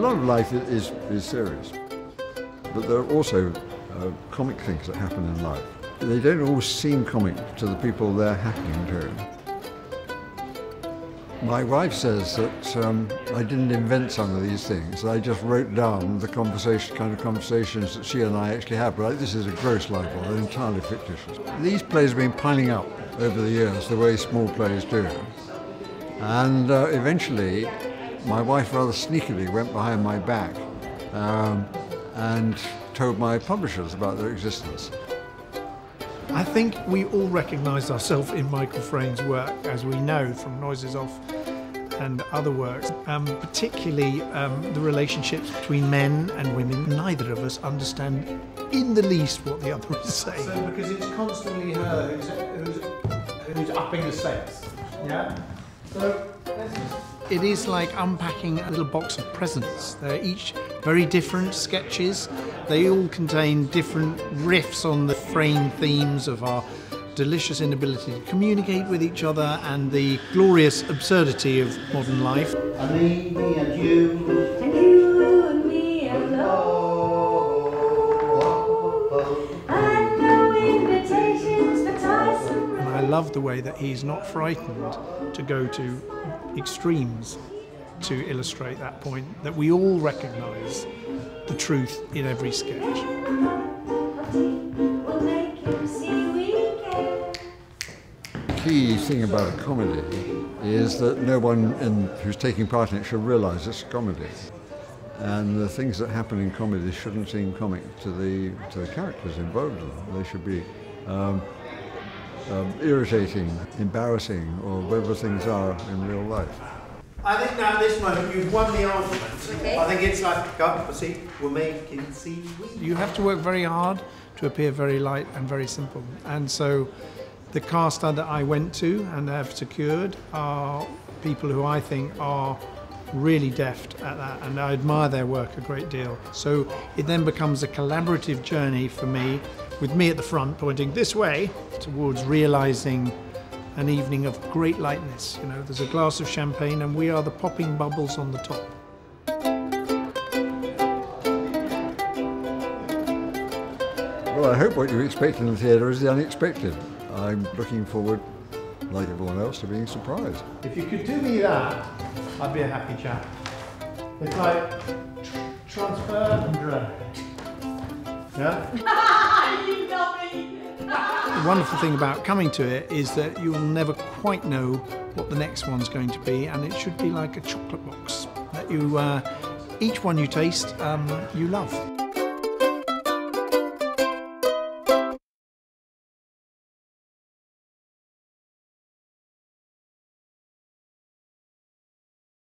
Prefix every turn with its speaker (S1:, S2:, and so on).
S1: lot of life is serious, but there are also comic things that happen in life. They don't always seem comic to the people they're happening to. My wife says that I didn't invent some of these things. I just wrote down the kind of conversations that she and I actually have. But this is a gross libel, they're entirely fictitious. These plays have been piling up over the years, the way small plays do. And eventually, my wife rather sneakily went behind my back and told my publishers about their existence.
S2: I think we all recognise ourselves in Michael Frayn's work, as we know from Noises Off and other works, particularly the relationships between men and women. Neither of us understand in the least what the other is saying.
S3: So because it's constantly her who's upping the stakes, yeah? So
S2: it is like unpacking a little box of presents. They're each very different sketches. They all contain different riffs on the Frayn themes of our delicious inability to communicate with each other and the glorious absurdity of modern life.
S3: And me and you.
S4: And you and me alone. And no invitations for Tyson.
S2: And I love the way that he's not frightened to go to extremes to illustrate that point, that we all recognise the truth in every sketch.
S1: The key thing about a comedy is that no one who's taking part in it should realise it's a comedy. And the things that happen in comedy shouldn't seem comic to the characters involved in them. They should be irritating, embarrassing, or whatever things are in real life.
S3: I think now at this moment you've won the argument.
S4: Okay.
S3: I think it's like, come, see, we're making seaweed.
S2: You have to work very hard to appear very light and very simple. And so the cast that I went to and have secured are people who I think are really deft at that, and I admire their work a great deal. So it then becomes a collaborative journey for me, with me at the front pointing this way towards realising an evening of great lightness. You know, there's a glass of champagne and we are the popping bubbles on the top.
S1: Well, I hope what you expect in the theatre is the unexpected. I'm looking forward, like everyone else, to being surprised.
S3: If you could do me that, I'd be a happy chap. It's like transfer and drag. Yeah?
S4: You got me!
S2: The wonderful thing about coming to it is that you'll never quite know what the next one's going to be, and it should be like a chocolate box that you, each one you taste, you love.